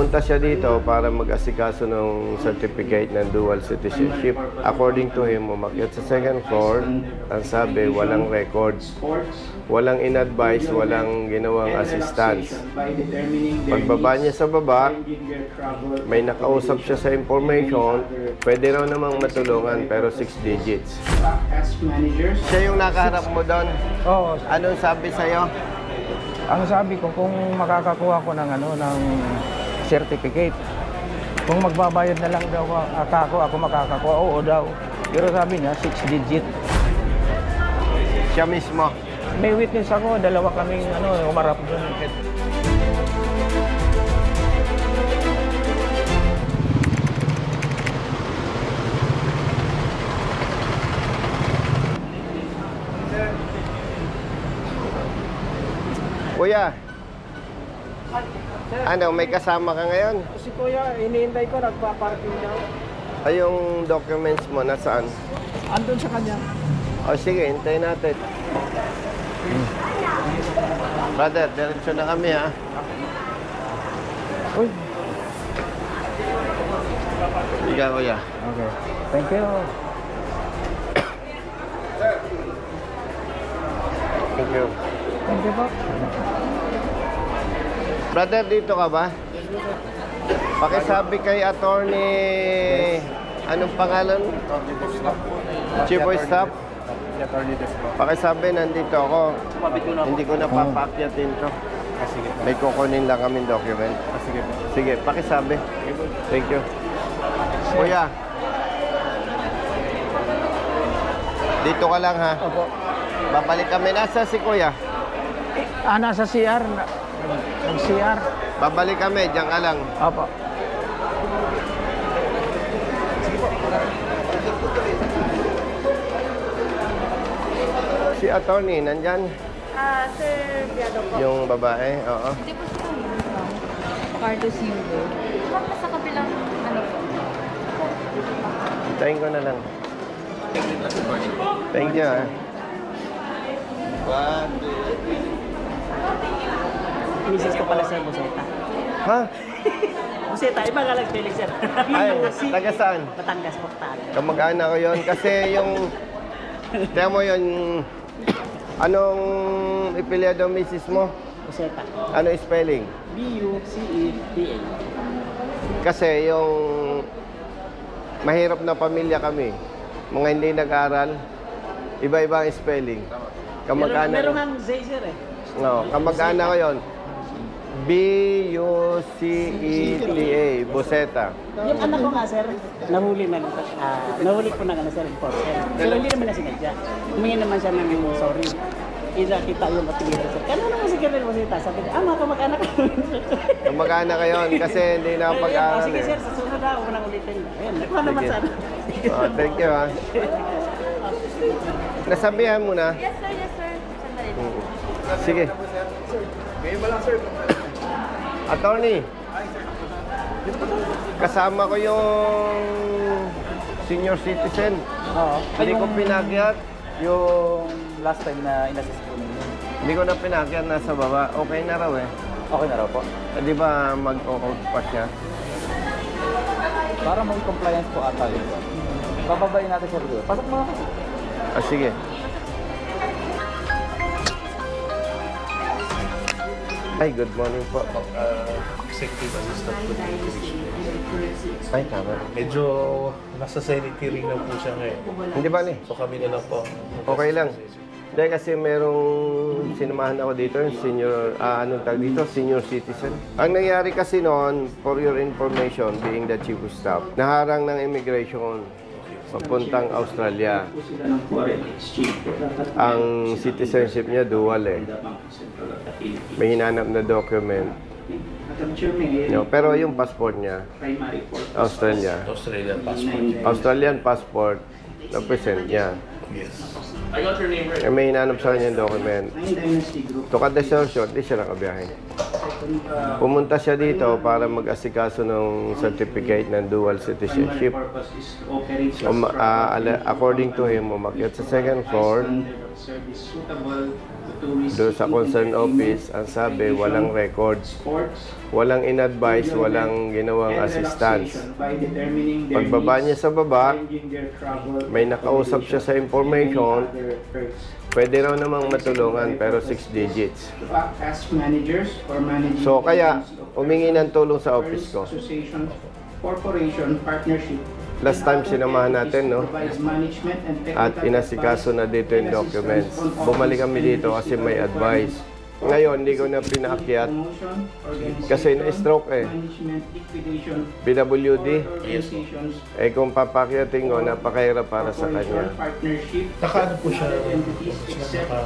pumunta siya dito para mag-asikaso ng certificate ng dual citizenship. According to him, umakyat sa second floor. Ang sabi, walang records. Walang in-advise, walang ginawang assistance. Pagbaba niya sa baba, may nakausap siya sa information, pwede raw namang matulungan, pero 6 digits. Siya yung nakaharap mo doon? Oo. Anong sabi sa'yo? Ang sabi ko, kung makakakuha ko ng certificate, kung magbabayad na lang daw ako makakakuha, oo daw. Pero sabi niya, 6 digit. Siya mismo? May witness ako, dalawa kaming umarap doon. Kuya, ano, may kasama ka ngayon? Si Kuya, iniintay ko, nagpa-parking daw. Ay, yung documents mo, nasaan? Andun sa kanya. O sige, hintayin natin. Brother, diretso na kami ha. Uy. Ikaw, kuya. Okay. Thank you. Thank you. Thank you po. Brother, dito ka ba? Pakisabi kay attorney... Anong pangalan? Chief of Staff? Pakisabi, nandito ako. Hindi ko napapakyatin to. May kukunin lang kaming document. Sige, pakisabi. Thank you. Kuya. Dito ka lang ha. Opo. Babalik kami. Nasa si Kuya? Nasa CR. Nag-CR. Babalik kami. Diyan ka lang. Opo. Si attorney, nandyan? Sir Biado po. Yung babae, oo. Hindi po siya Cardo Silva. Sa kabilang po. Hintayin ko na lang. Thank you, ha. Misis ko pala sir, Buseta. Ha? Buseta, iba nga lang spelling sir. Ay, taga saan? Batangas po, Batangas. Kamag-anak ko yun. Kasi yung... Tiyan mo yun... Anong ipiliado misis mo? Buseta. Ano spelling? B-U-C-E-T-A. Kasi yung... Mahirap na pamilya kami. Mga hindi nag-aral. Iba-iba ang spelling. Kamag-anak. Meron ang Z sir eh. No, kamag-anak ko yun. B-U-C-E-T-A. Buseta. Yung anak ko nga sir, nahuli po ng sir, enforcer. Pero hindi naman na sinadya. Humingi naman siya ng sorry. Kita yung patigil sir. Kano naman si Colonel Buseta? Sabi niya, mga kamag-anak ko. Kamag-anak ko yun kasi hindi na pag-aaral Sige eh. sir, sa sunod ako nang ulitin. Ayun, nakuha naman sana. Thank you ha. Nasabihan mo na? Yes sir, yes sir. Sandali. Sige. Attorney. Kasama ko yung senior citizen. Oo. Hindi ko pinakyat. Yung last time na inassist ko ninyo. Hindi ko na pinakyat, nasa baba. Okay na raw eh. Okay na raw po. Di ba mag-o-out pa siya? Para mag-compliance po ata yun. Bababayin natin sir. Pasok mo ako. Sige. Ay, good morning po. Executive Assistant po ng Commission. Ay, tama. Medyo nasa Senate hearing lang po siya ngayon. Hindi ba ni? So kami na lang po. Okay lang. Dahil kasi merong sinamahan ako dito, yung senior, anong tag dito? Senior citizen. Ang nangyari kasi noon, for your information, being the chief of staff, naharang ng immigration papuntang Australia. Ang citizenship niya dual eh. May hinanap na document. No, pero yung passport niya, Australia. Australian passport. Australian passport, na-present niya. Yes. May hinanap sa kanya yung document. To cut the short, di siya nakabiyahe. Pumunta siya dito para mag-asikaso ng certificate ng dual citizenship. According to him, umakyat sa second floor, doon sa concern office, ang sabi, walang record. Walang in-advise, walang ginawang assistance. Pagbaba niya sa baba, may nakausap siya sa information, pwede raw namang matulungan, pero 6 digits. So, kaya, humingi ng tulong sa office ko. Last time sinamahan natin, no? At inasikaso na dito yung documents. Bumalik kami dito kasi may advice. Ngayon, hindi ko na pinaakyat kasi na-stroke eh. PWD. Eh kung papakyatin ko, napakahirap para sa kanya. Nakaano po siya?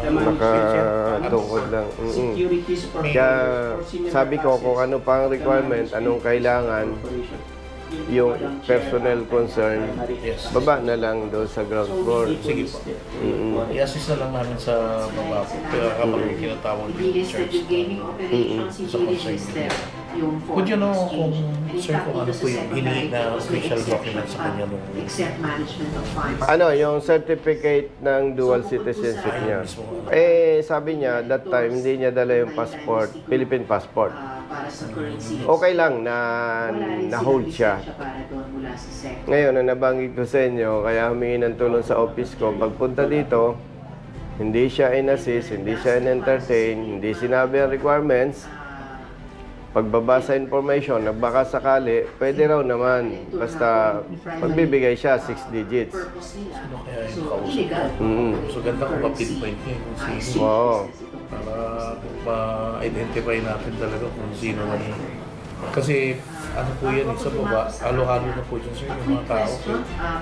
Nakatungkod lang. Kaya sabi ko kung ano pa ang requirement, anong kailangan, yung personal concern, baba na lang doon sa ground floor. Sige po. I-assist na lang namin sa baba po. Pero kapag kinatawag yung church sa concern. Could you know kung, sir, kung ano po yung hinihingi na official document sa kanya nung... Ano, yung certificate ng dual citizenship niya. Eh, sabi niya, that time, hindi niya dala yung passport, Philippine passport. Okay lang na na-hold siya. Ngayon, na nabanggit ko sa inyo, kaya humingi ng tulong sa office ko. Pagpunta dito, hindi siya in-assist, hindi siya in-entertain, hindi sinabi ang requirements. Pagbaba sa information na baka sakali, pwede raw naman. Basta pagbibigay siya, 6 digits. Sino kaya yung kausap? So ganda kung ma-pinpoint niya kung sino. Oo. Para ma-identify natin talaga kung sino man. Kasi ano po yan, sa baba, halo-halo na po dyan sir, yung mga tao.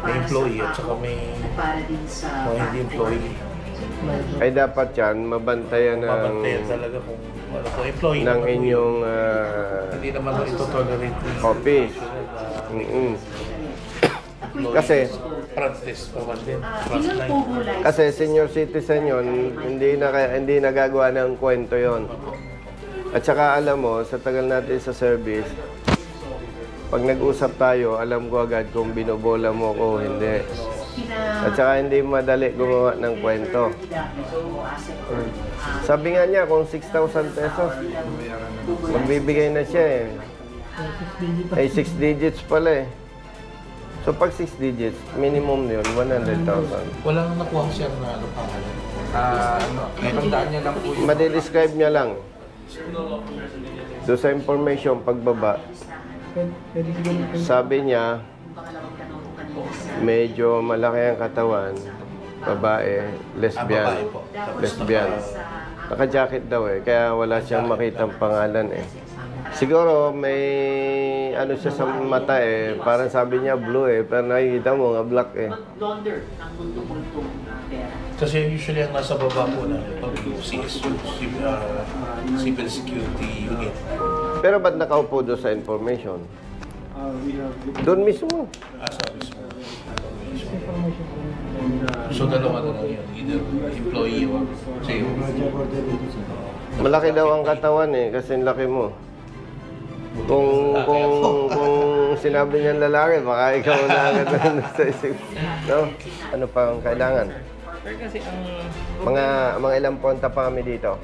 May employee at saka may mga hindi employee. Ay dapat yan, mabantayan Mabantayan talaga kung ano po, employee ng naman po inyong yun. Hindi naman ito tolerate yung office. Kasi front desk pa man din. Front line. Kasi senior citizen yon, hindi nagagawa ng kwento yon. At saka alam mo, sa tagal natin sa service, pag nag-usap tayo, alam ko agad kung binobola mo ko o hindi. At saka hindi madali gumawa ng kwento. Sabi nga niya, kung 6,000 pesos, magbibigay na siya eh. Ay, 6 digits pala eh. So pag 6 digits, minimum yun, 100,000. Wala nang nakuha siya na ano pangalan. Tandaan niya lang po yun. Madidescribe niya lang. Doon sa information, pagbaba, sabi niya, medyo malaki ang katawan, babae, lesbian. Babae po. Lesbian. Naka-jacket daw eh, kaya wala siyang makitang pangalan eh. Siguro may ano siya sa mata eh, parang sabi niya blue eh, pero nakikita mo nga black eh. Kasi usually ang nasa baba po na CSU, Civil Security Unit. Pero ba't nakaupo doon sa information? Doon mismo. Sabi mo. So dalawa na lang yun, either employee or CEO. Malaki daw ang katawan eh, kasi laki mo. Kung sinabi niyan lalaki, baka ikaw na agad sa isip. No? Ano pa ang kailangan? Pero kasi ang Mga ilang punta pa kami dito.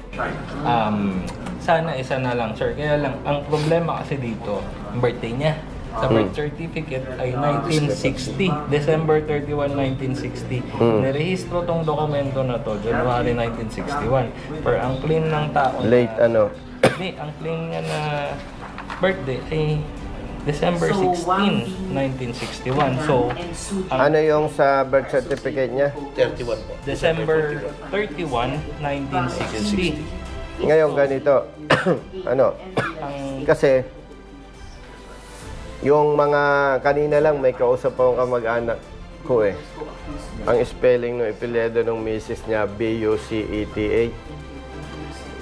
sana isa na lang, sir. Kaya lang, ang problema kasi dito, ang birthday niya. Sa birth certificate ay 1960, December 31, 1960. Nirehistro tong dokumento na to, January 1961. Per ang claim ng tao Late ano? Hindi, ang claim niya na birthday ay December 16, 1961. So, Ano yung sa birth certificate niya? 31 po. December 31, 1960. Ngayon ganito. Ano? Ang Kasi yung mga kanina lang may kausap akong kamag-anak ko eh. Ang spelling ng apelyido ng misis niya, B-U-C-E-T-A.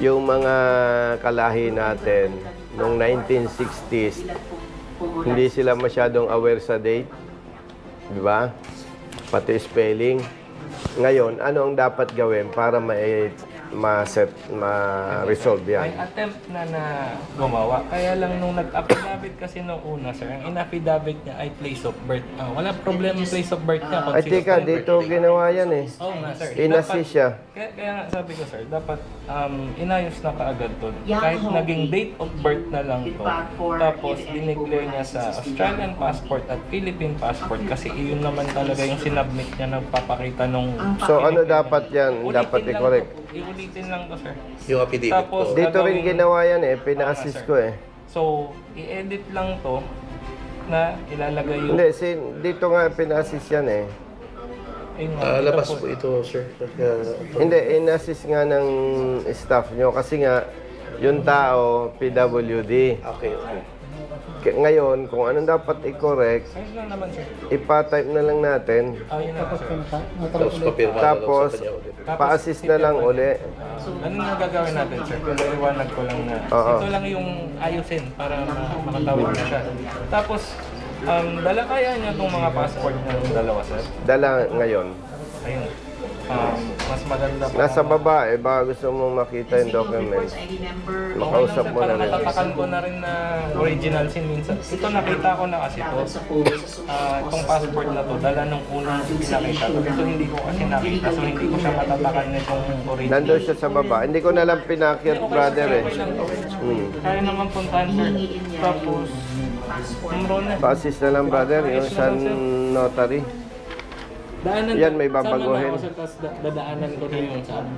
Yung mga kalahi natin noong 1960s, hindi sila masyadong aware sa date. Di ba? Pati spelling. Ngayon, ano ang dapat gawin para ma-resolve May yan. attempt na gumawa. Kaya lang nung nag-affidavit kasi nung una, sir, ang in-affidavit niya ay place of birth. Wala problema place of birth niya. Ay, tika, dito ginawa yan eh. Oo nga, sir. In-assist siya. Kaya nga sabi ko, sir, dapat inayos na kaagad to. Kahit naging date of birth na lang to. Tapos, dineclare niya sa Australian passport at Philippine passport kasi iyon naman talaga yung sinubmit niya na papakita nung... So ano dapat yan? Dapat Ulitin lang i-correct. to. Iulitin lang to, sir. Yung affidavit Tapos, po. Dito rin gagawin- ginawa yan eh. Pina-assist ko eh. So, i-edit lang to na ilalagay yung... Hindi, dito nga pina-assist yan eh. Ayun nga, ito Labas po ito, sir. Hindi, in-assist nga ng staff nyo kasi nga yung tao, PWD. Okay, okay. Ngayon, kung anong dapat i-correct, Ayun lang naman, sir. ipa-type na lang natin. Ayun na, sir. Tapos papirma na lang Tapos, sa kanya ulit. pa-assist na lang uli. Ano na gagawin natin, sir? Paliwanag ko lang na Oo. ito lang yung ayusin para makatawag na siya. Tapos, dala kaya niya itong mga passport ng dalawa, sir? Dala ngayon. Ayun. Mas maganda pa. Nasa baba eh, baka gusto mong makita yung documents. Makausap mo na Para rin. matatakan ko na rin na original sin minsan. Ito nakita ko na kasi to. Itong passport na to, dala nung unang pinakita ko. Ito hindi ko kasi nakita, so hindi ko siya matatakan nitong original. Nandun siya sa baba. Hindi ko na lang pinakyat, brother eh. Kaya naman puntahan, sir. Tapos, umron na. Pa-assist na lang, brother, yung sa notary. Daanan Yan, may sama babaguhin. na ako, sir, tapos dadaanan ko rin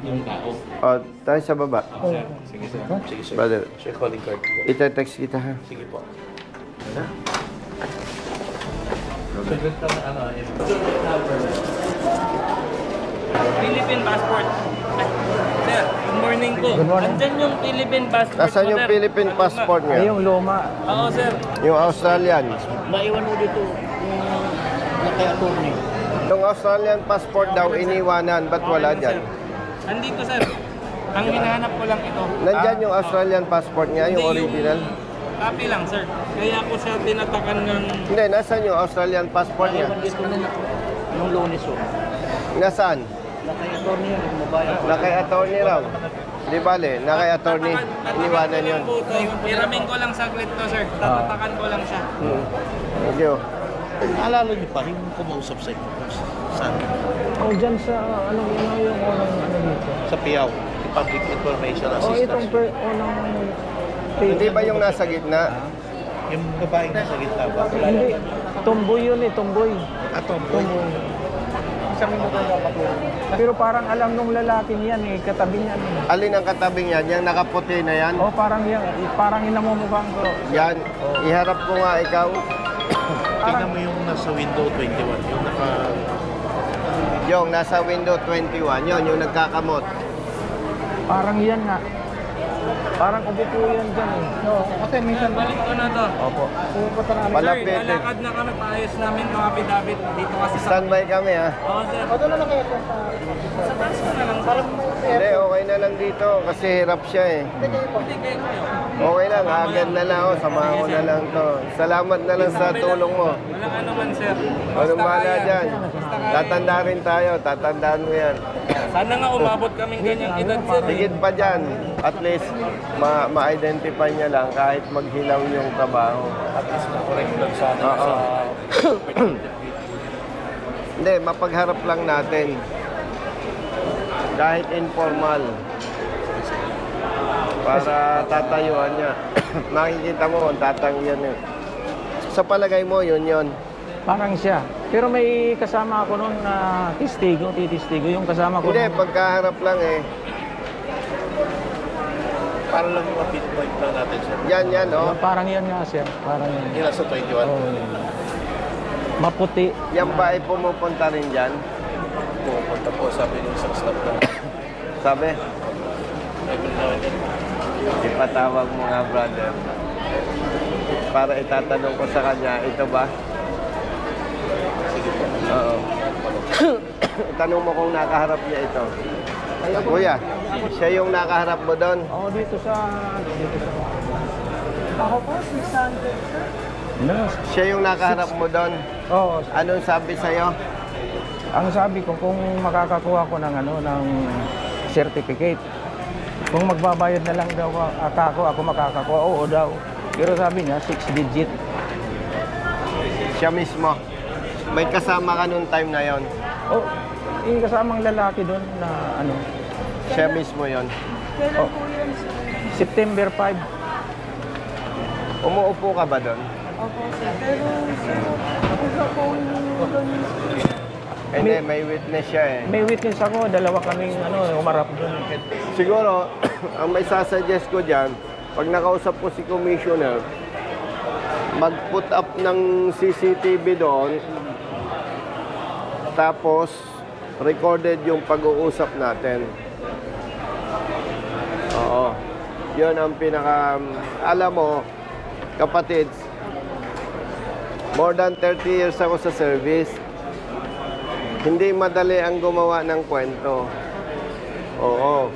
yung tao. O, tayo sa baba. Sir, sige, sir. Sige, sir. Brother, Sir, calling card po. ite-text kita ha. Sige po. Philippine passport. Ay, sir, good morning po. Good morning. Andyan yung Philippine passport Nasaan ko, yung sir. Philippine passport Eh, niya? yung luma. Oo, sir. Yung Australian. Naiwan mo dito yung kay attorney. Yung Australian passport daw iniwanan, ba't wala dyan? Andito, sir. Ang hinahanap ko lang ito. Nandyan yung Australian passport niya, yung Hindi, original? Copy lang, sir. Kaya ako siya tinatakan ng... Hindi, nasaan yung Australian passport niya? Naiwan dito yung Lunes oh. Nasaan? Na kay attorney yun, yung mobile. Na kay attorney raw. Di bale, na kay attorney. Iniwanan yun. Iramin ko lang saglit to, sir. Tatatakan ko lang siya. Thank you. Naalala niyo pa, yung kumausap sa inyo. Saan? O, dyan sa, yung unang, dito. Sa PIAW. Public Information O, Assistance. itong unang Hindi ba yung nasa gitna? Yung babaeng nasa gitna ba? Hindi. Tumboy yun eh, tumboy. Tomboy. Pero parang alam nung lalaking yan eh, katabi niyan eh. Alin ang katabing yan? Yung nakaputi na yan? O, parang yan, parang inamumukhang ko. Yan. Iharap ko nga ikaw. Tingnan mo yung nasa window 21. Yung naka... Yung nasa window 21, yun, yung nagkakamot. Parang yan nga. Parang upo yan dyan eh. No, kasi minsan... Balik ko na to. Opo. Pupunta namin. Palapit. Sir, lalakad na kami. Paayos namin ng affidavit dito kasi sa... Standby kami ha. Oo, sir. O, doon na kayo sa... Sa taas ko na lang. Parang Hindi, okay na lang dito kasi hirap siya eh. hindi kayo. Okay lang, agad na lang ako. Samahan ko na lang to. Salamat na lang sa tulong mo. Walang ano man, sir. Anong bahala kaya. dyan? Basta kaya. Tatanda rin tayo. Tatandaan mo yan. Sana nga umabot kaming ganyang edad, sir. Higit pa dyan. At least, ma-identify niya lang kahit maghilaw yung trabaho. At least na-correct lang sana Oo. sa... Hindi, mapagharap lang natin. Kahit informal. Para tatayuan niya. Makikita mo kung tatanggihan niya. Sa palagay mo, yun yun. Parang siya. Pero may kasama ako noon na titistigo. Yung kasama ko Hindi, nun- pagkaharap lang eh. Para lang yung pinpoint lang natin, sir. Yan, oh. Parang yan nga sir. Parang yan. Yung nasa 21. Oh, maputi. Yan ba ay pumupunta rin dyan? Pupunta po, sabi ng isang staff na. Sabi, Every now and then. ipatawag mo nga, brother. Para itatanong ko sa kanya, ito ba? Oo. Tanong mo kung nakaharap niya ito. Kuya, siya yung nakaharap mo doon. Oo, dito sa... Ako po, 600 sir. No. Siya yung nakaharap mo doon. Oo. Anong sabi sa'yo? Ang sabi ko, kung makakakuha ko ng, ng certificate, Kung magbabayad na lang daw ako makakakuha, oo daw. Pero sabi niya, 6 digit. Siya mismo. May kasama ka nung time na yon. Oh, kasamang lalaki doon na ano, Siya mismo yon. oh, September 5. Umuupo ka ba doon? Opo, sir. Pero, sir, wala pong ganun. Hindi, may witness siya eh. May witness ako, dalawa kaming umarap doon. Siguro, ang may sasuggest ko dyan, pag nakausap ko si Commissioner, mag-put up ng CCTV doon, tapos recorded yung pag-uusap natin. Oo. Yun ang pinaka... Alam mo, kapatid, more than 30 years ako sa service. Hindi madali ang gumawa ng kwento. Oo.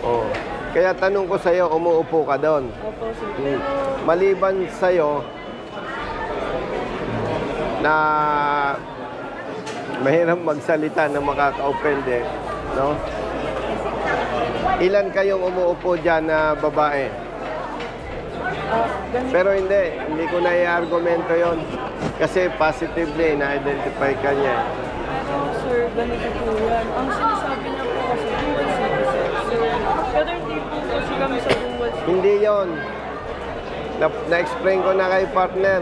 Oo. Kaya tanong ko sa'yo, umuupo ka doon. Opo, sir. Pero, Maliban sa'yo, na mahirap magsalita na makaka-offend no? Ilan kayong umuupo dyan na babae? ganito. Pero hindi ko na i-argumento yon. Kasi positively, na-identify ka niya. Pero, sir, ganito po yan. Ang sinasabi niya po kasi dual citizen, sir. Pero hindi po kasi kami sa dual citizen. Hindi yon. Na-explain ko na kay partner.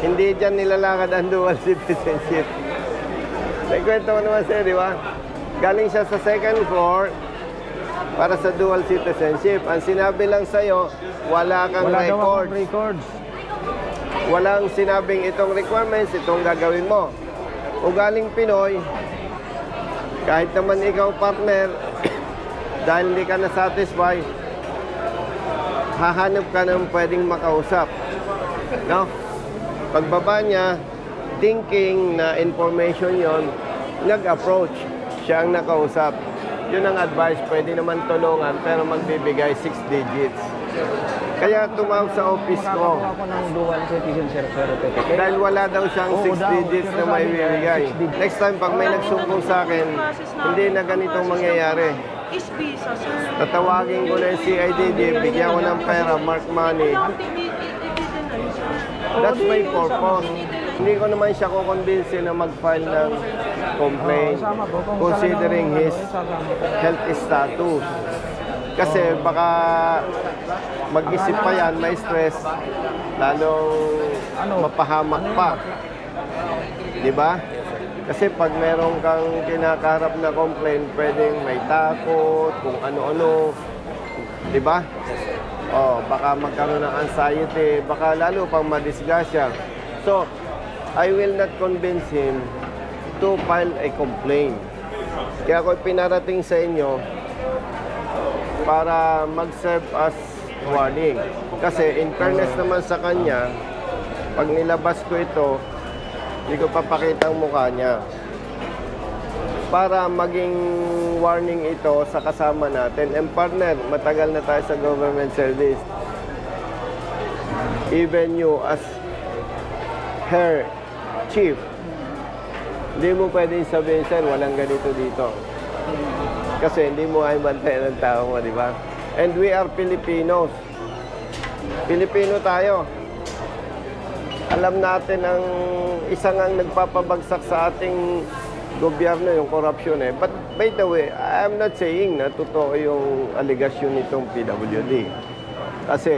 Hindi dyan nilalakad ang dual citizenship. Nagkwento ko naman sa'yo, di ba? Galing siya sa second floor para sa dual citizenship. Ang sinabi lang sa'yo, wala kang Wala daw akong records. records. Walang sinabing itong requirements, itong gagawin mo. O galing Pinoy, kahit naman ikaw partner, dahil hindi ka na-satisfy, hahanap ka ng pwedeng makausap. No? Pagbaba niya, thinking na information yon, nag-approach. Siya ang nakausap. Yun ang advice, pwede naman tulungan, pero magbibigay 6 digits. Kaya tumawag sa office ko. Makakakuha ko ng dual citizen certificate. Dahil wala daw siyang Oo 6 daw, digits na pero may sabi niya, bibigay. 6 digits. Next time, pag may nagsumbong sa akin, hindi na ganitong mangyayari. Is visa, sir. Tatawagin ko na yung CIDG, bigyan ko ng pera, mark money. That's my purpose. Hindi ko naman siya kukonvince na mag-file ng complaint Sama ko, kung considering talagang, his sasama ko. health status. Kasi baka mag-isip pa yan, may stress, lalong mapahamak pa. Di ba? Kasi pag meron kang kinakaharap na complaint, pwedeng may takot, kung ano-ano. Di ba? Oh, baka magkaroon ng anxiety, baka lalo pang madisgasya. So, I will not convince him to file a complaint. Kaya ako pinarating sa inyo para mag-serve as warning. Kasi in fairness naman sa kanya, pag nilabas ko ito, hindi ko papakita ang mukha niya. Para maging warning ito sa kasama natin. And partner, matagal na tayo sa government service. Even you as her chief, hindi mo pwedeng sabihin, sir, walang ganito dito. Kasi hindi mo ay bantayan ng tao mo, di ba? And we are Filipinos. Pilipino tayo. Alam natin ang isang ang nagpapabagsak sa ating gobyerno, yung corruption eh. But by the way, I'm not saying na totoo yung aligasyon nitong PWD. Kasi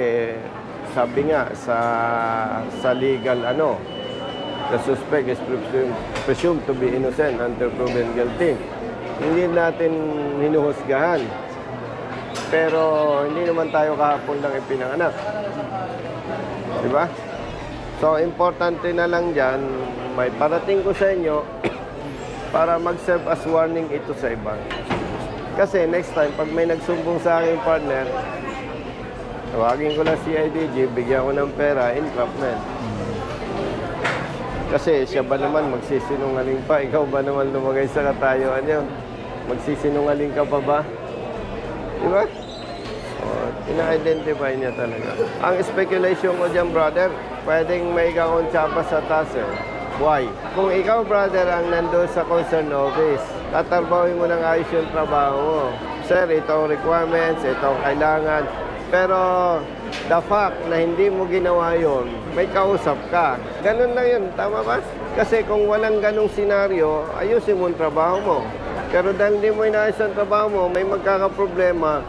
sabi nga sa legal the suspect is presumed to be innocent until proven guilty. Hindi natin hinuhusgahan. Pero hindi naman tayo kahapon lang ipinanganak. Di ba? So, importante na lang dyan, may parating ko sa inyo para mag-serve as warning ito sa iba. Kasi next time, pag may nagsumbong sa aking partner, tawagin ko lang si IDG, bigyan ko ng pera, entrapment. Kasi siya ba naman magsisinungaling pa? Ikaw ba naman lumagay sa katayuan niyo? Magsisinungaling ka pa ba? Di ba? Ina-identify niya talaga. Ang speculation ko dyan, brother, pwedeng may ikaw tsapa sa taas eh. Why? Kung ikaw, brother, ang nandoon sa concern office, tatarbahin mo ng ayos yung trabaho mo. sir, itong requirements, itong kailangan. Pero the fact na hindi mo ginawa yon, may kausap ka. Ganun lang yun, tama ba? Kasi kung walang ganung senaryo, ayusin mo ang trabaho mo. Pero dahil hindi mo inaayos ang trabaho mo, may magkakaproblema,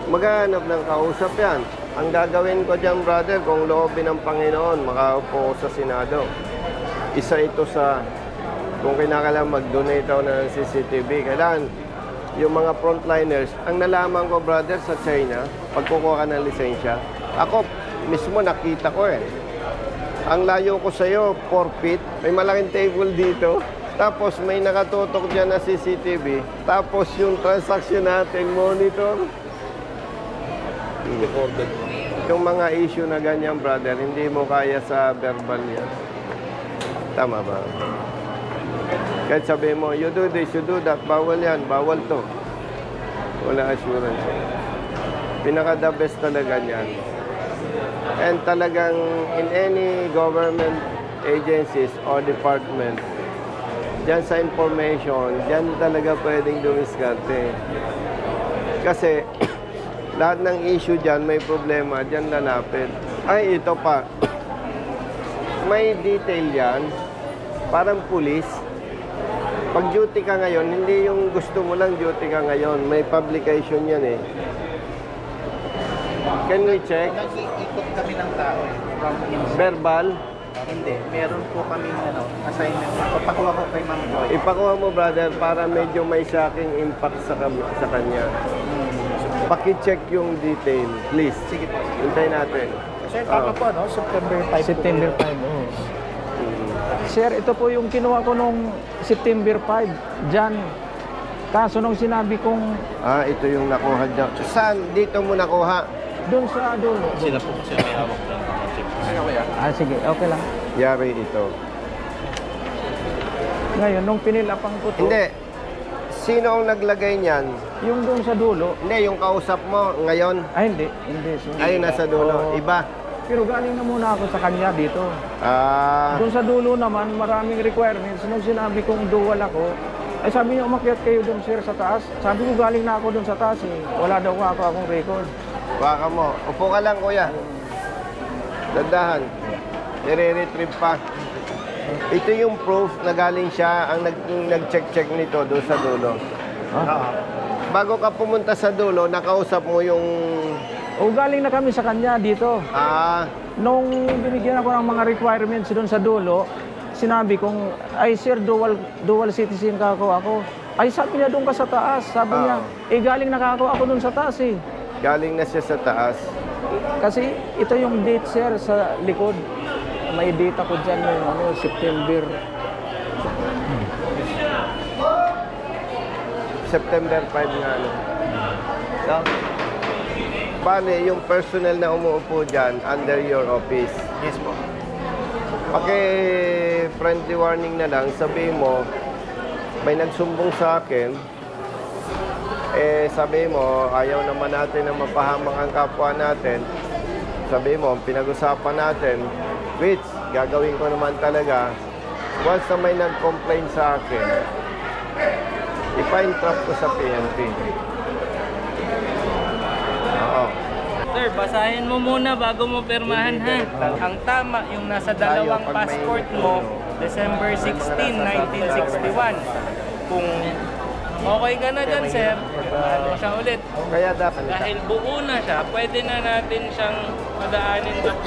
maghahanap ng kausap yan. Ang gagawin ko dyan, brother, kung loobin ng Panginoon, makaupo ko sa Senado. Isa ito sa, kung kinakailangan mag-donate ako ng CCTV, kailangan yung mga frontliners, ang nalaman ko, brother, sa China, pag kukuha ka ng lisensya, ako mismo nakita ko eh. Ang layo ko sa'yo, 4 feet, may malaking table dito, tapos may nakatutok dyan na CCTV, tapos yung transaction natin, monitor. Recorded. Yung mga issue na ganyan, brother, hindi mo kaya sa verbal yan. Tama ba? Kahit sabihin mo, you do this, you do that, bawal yan, bawal to. Wala assurance. Pinaka-the best talaga yan. And talagang in any government agencies or department, dyan sa information, dyan talaga pwedeng dumiskarte. Kasi lahat ng issue dyan, may problema, dyan lalapit. Ay, ito pa. May detail yan, parang pulis. Pag duty ka ngayon, hindi yung gusto mo lang duty ka ngayon. May publication yan eh. Can we check? Nag-iikot kami ng tao eh. Verbal? Hindi. Meron po kami assignment. Papakuha ko kay Ma'am Joy. Ipakuha mo, brother, para medyo may shocking impact sa kanya. Paki-check yung detail, please. Sige po. Hintayin natin. Sir, tama po, no? September 5 September 5, oh. Sir, ito po yung kinuha ko nung September 5, dyan. Kaso nung sinabi kong Ito yung nakuha dyan. Saan? Dito mo nakuha? doon sa dulo. Sila po kasi may hawak ng Sige, okay lang. Yari ito. Ngayon, nung pinilapan ko to, Hindi. Sino ang naglagay niyan? yung doon sa dulo, Hindi, yung kausap mo ngayon. hindi. Sir. Ay, nasa dulo. Oo. Iba. Pero galing na muna ako sa kanya dito. Ah, Doon sa dulo naman, maraming requirements. Nung sinabi kong dual ako, ay sabi niya, umakyat kayo doon, sir, sa taas. Sabi ko, galing na ako doon sa taas eh. Wala daw akong record. baka mo. Upo ka lang, kuya. Dandahan. Nire-retrieve pa. Ito yung proof na galing siya ang nag-check-check nito doon sa dulo. Bago ka pumunta sa dulo, nakausap mo yung... O galing na kami sa kanya dito. Nung binigyan ako ng mga requirements doon sa dulo, sinabi kong, ay sir, dual citizen ako. Ay sabi niya, doon ka sa taas. Sabi niya, galing na ako doon sa taas eh. Galing na siya sa taas. Kasi ito yung date sir sa likod. May date ako dyan yung September. September 5 nga. No? Bale, yung personnel na umuupo dyan under your office. Yes po. Friendly warning na lang, sabihin mo, may nagsumbong sa akin, sabihin mo, ayaw naman natin na mapahamak ang kapwa natin. Sabihin mo, pinag-usapan natin, which gagawin ko naman talaga, once na may nag-complain sa akin, ipa-entrap ko sa PNP. Oo. Sir, basahin mo muna bago mo pirmahan ha. Ang tama, yung nasa dalawang passport mo, December 16, 1961. Kung okay ka na dyan, sir, ano siya ulit. Kaya dapat, Dahil buo na siya, pwede na natin siyang madaanin doon.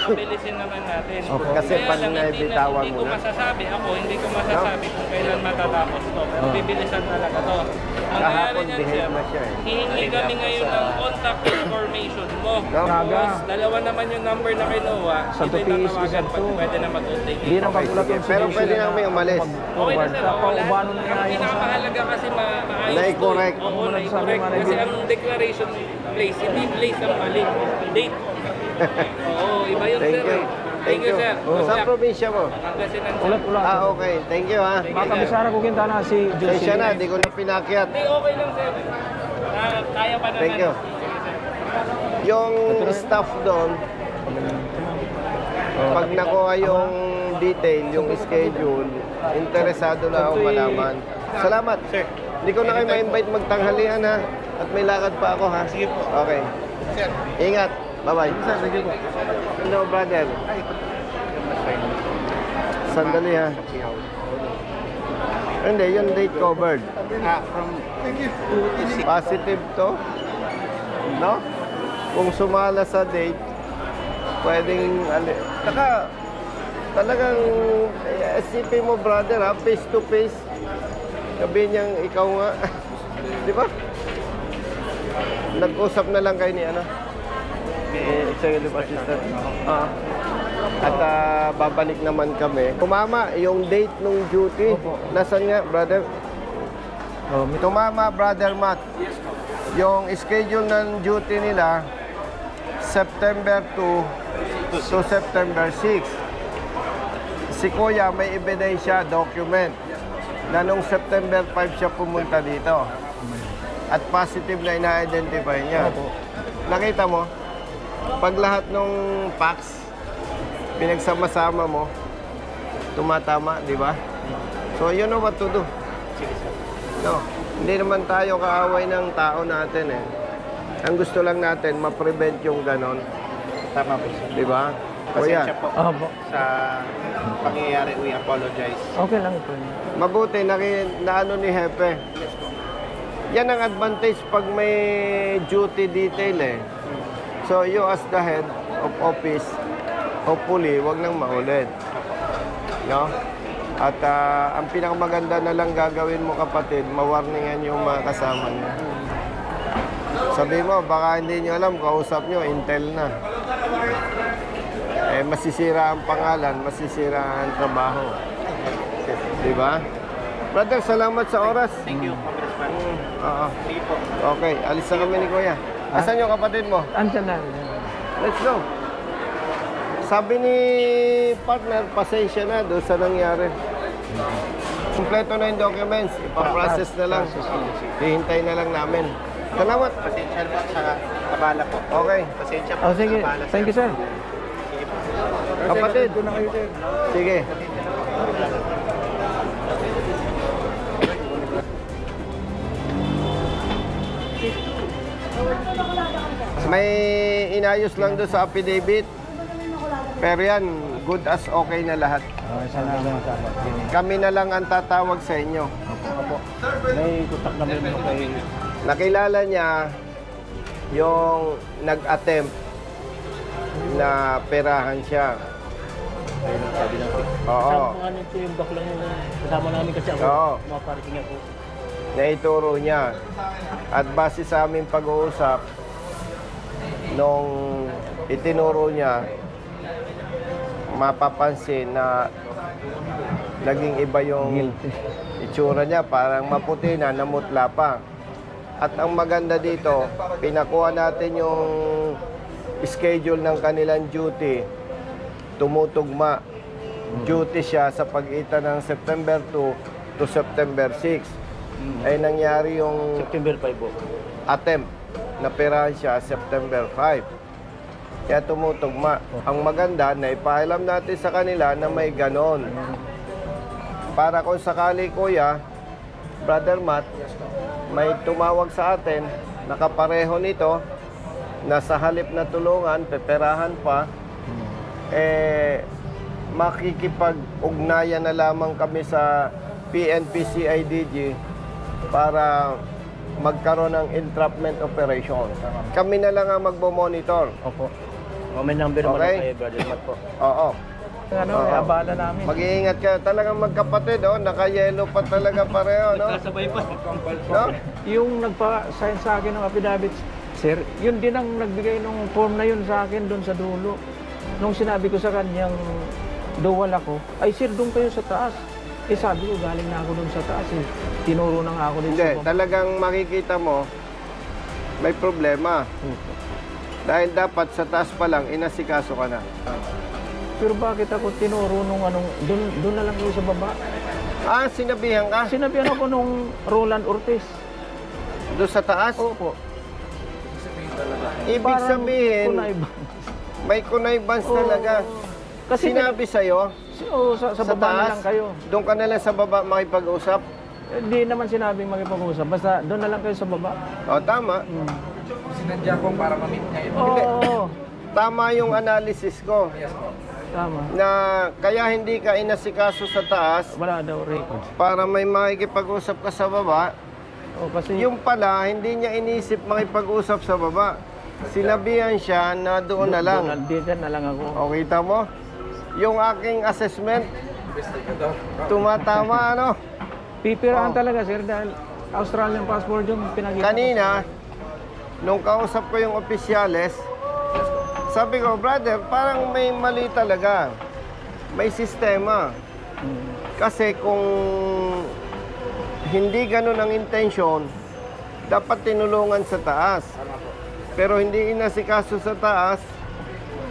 Mabilisin naman natin. Kasi Kaya pag lang, naibitawan hindi mo ko na. masasabi, hindi ko masasabi kung kailan matatapos to. Pero bibilisan talaga to. Ang nangyari Kahapon, niyan, behave sir, na siya eh. hihingi kami ngayon ng contact information mo. Naga. Tapos, dalawa naman yung number na kinuha. Sa Ito yung TPS tatawagan isa pag to. pwede na mag-update. Hindi na Okay, pagkulat sige. yung Pero solution pwede na namin umalis. Okay na sir, Sa wala. paubano na Ang nga yun sa... pinakamahalaga kasi maayos Na-correct. to. Oo, Sabi na-correct. nga na Kasi yun. ang declaration place, hindi place ang mali. Date. Oo, iba yun Thank sir. you. Thank you sir. Saan probinsya mo? Pangasinan sir. Ulat-ulat. Okay. Thank you, ha. Makabisara ko kinta na si Josie. Pasensya na, di ko na pinakyat. Hindi, okay lang sir. Kaya pa naman. Thank you. Yung staff doon, pag nakuha yung detail, yung schedule, interesado na ako malaman. Salamat. Sir. Hindi ko na kayo ma-invite magtanghalian, ha. At may lakad pa ako, ha? Sige po. Okay. Sir. Ingat. Bye-bye. Sir, sige po. Hello, brother. Sandali, ha? Hindi, yung date covered. From 2 to 6. Positive to? No? Kung sumala sa date, pwedeng... Saka, talagang isipin mo, brother, ha? Face to face. Sabihin niyang ikaw nga. Di ba? Nag-usap na lang kayo ni ano? Executive assistant. At babalik naman kami. Tumama yung date ng duty. Nasaan nga, brother? Tumama, brother Matt. Yung schedule ng duty nila, September 2 to September 6. Si Kuya may ebidensya, document, na nung September 5 siya pumunta dito. At positive na ina-identify niya. Nakita mo, pag lahat ng facts, pinagsama-sama mo, tumatama, di ba? So, you know what to do. No, hindi naman tayo kaaway ng tao natin eh. Ang gusto lang natin, ma-prevent yung ganon. Tama po, sir. Di ba? Kuya, Pasensya po Opo. sa pangyayari. We apologize. Okay lang ito. mabuti na ano ni Hepe. Yan ang advantage pag may duty detail eh. So you as the head of office, hopefully, wag nang maulit. No? At ang pinakamaganda na lang gagawin mo kapatid, mawarningan yung mga kasama niyo. Sabi mo, baka hindi nyo alam, kausap nyo, intel na. Eh, masisira ang pangalan, masisira ang trabaho. Diba? Brother, salamat sa oras. Thank you, Congressman. Oo. Sige po. Okay, alis na kami ni Kuya. Asan yung kapatid mo? Andyan na. Let's go. Sabi ni partner, pasensya na doon sa nangyari. Kompleto na yung documents. Ipaprocess na lang. Hihintay na lang namin. Salamat. Pasensya po sa abala po. Okay. Pasensya po Oh, sige. sa abala. Thank you, sir. Sige po. Kapatid. Sige. May inayos lang doon sa affidavit. Pero yan, good as okay na lahat. Salamat sa Kami na lang ang tatawag sa inyo. May kutak namin mo kay... Nakilala niya yung nag-attempt na perahan siya. Oo. Kasama nito yung baklang kasama namin kasi ako. Oo. Mga parking ako. Naituro niya. At base sa aming pag-uusap, nung itinuro niya, mapapansin na naging iba yung itsura niya, parang maputi na, namutla pa. At ang maganda dito, pinakuha natin yung schedule ng kanilang duty, tumutugma. Duty siya sa pagitan ng September 2 to September 6. Ay nangyari yung September 5 po. attempt na perahan siya September 5. Kaya tumutugma. Ang maganda na ipaalam natin sa kanila na may ganon. Para kung sakali, Kuya, Brother Matt, may tumawag sa atin, nakapareho nito, na sa halip na tulungan, peperahan pa, makikipag-ugnayan na lamang kami sa PNP-CIDG para magkaroon ng entrapment operation. Kami na lang ang magbo-monitor. Opo. May number mo Okay. na kayo, Brother Matt po. Oo. Ano, Oo. abala namin. Mag-iingat ka. Talagang magkapatid, oh. Naka-yellow pa talaga pareho, no? Kasabay pa. No? Yung nagpa-sign sa akin ng affidavit, sir, yun din ang nagbigay ng form na yun sa akin doon sa dulo. Nung sinabi ko sa kanyang duwal ako, ay sir, doon kayo sa taas. Eh sabi ko, galing na ako doon sa taas eh. Tinuro na nga ako dito Hindi, sa baba. talagang makikita mo, may problema. Dahil dapat sa taas pa lang, inasikaso ka na. Pero bakit ako tinuro nung anong, doon na lang kayo sa baba? Ah, sinabihan ka? Sinabihan ako nung Roland Ortiz. Doon sa taas? Opo. Ibig Parang sabihin, kunayba. may connivance talaga. Kasi Sinabi sa'yo, sa baba na lang kayo. doon ka na lang sa baba makipag-usap. Hindi naman sinabing makipag-usap. Basta doon na lang kayo sa baba. O, tama. Sinadya ko para ma-meet ngayon. Oo. Tama yung analysis ko. Tama. Na kaya hindi ka inasikaso sa taas Wala daw record. para may makikipag-usap ka sa baba. O kasi Yung pala, hindi niya inisip makipag-usap sa baba. Sinabihan siya na doon na lang. Dito na lang ako. O, kita mo? Yung aking assessment, tumatama, ano? Pipirahan talaga sir dahil Australian passport yung pinakita. Kanina, nung kausap ko yung opisyales, sabi ko, brother, parang may mali talaga. May sistema. Kasi kung hindi ganun ang intensyon, dapat tinulungan sa taas. Pero hindi inasikaso sa taas,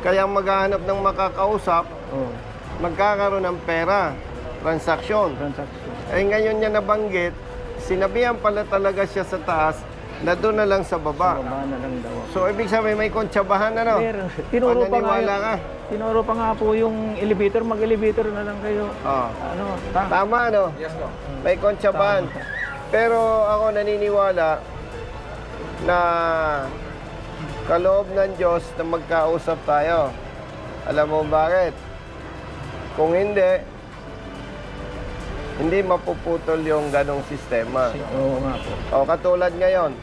kaya maghahanap ng makakausap, Oh, magkakaroon ng pera, transaksyon. transaction. Eh ngayon niya nabanggit, sinabihan pala talaga siya sa taas na doon na lang sa baba. Baba na lang daw. So, ibig sabihin may kontsabahan, ano? Pero tinuro pa nga Naniniwala ka? tinuro pa nga po yung elevator, mag-elevator na lang kayo. Oh. Ano, Tama, ano? May kontsabahan. Pero ako naniniwala na kaloob ng Diyos na magkausap tayo. Alam mo bakit? Kung hindi mapuputol yung ganong sistema. Oo nga po. O katulad ngayon,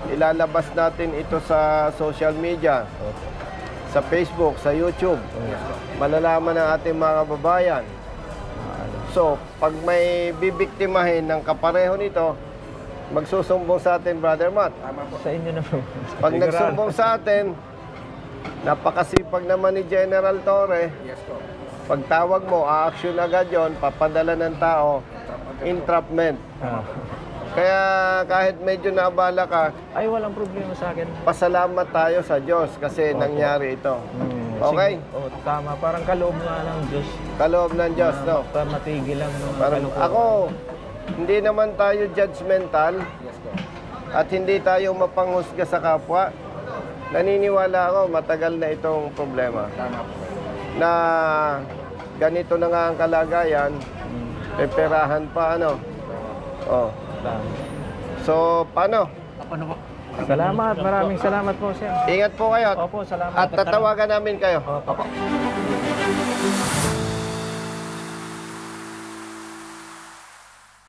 ilalabas natin ito sa social media, sa Facebook, sa YouTube. Malalaman ng ating mga kababayan. So, pag may bibiktimahin ng kapareho nito, magsusumbong sa atin, Brother Matt. Sa inyo na po. Pag nagsumbong sa atin, napakasipag naman ni General Torre. Pagtawag mo, a-action agad yon, papadala ng tao, entrapment. Kaya kahit medyo naabala ka, Ay, walang problema sa akin. pasalamat tayo sa Diyos kasi nangyari ito. Okay? Oh, tama. Parang kaloob nga ng Diyos. Kaloob ng Diyos, no? Para matigil lang ng Parang ako, hindi naman tayo judgmental at hindi tayo mapanghusga sa kapwa. Naniniwala ako, matagal na itong problema. Na ganito na nga ang kalagayan, peperahan pa, ano? Oh. So, paano? Salamat. Maraming salamat po, sir. Ingat po kayo. Opo, salamat. At tatawagan namin kayo. Opo.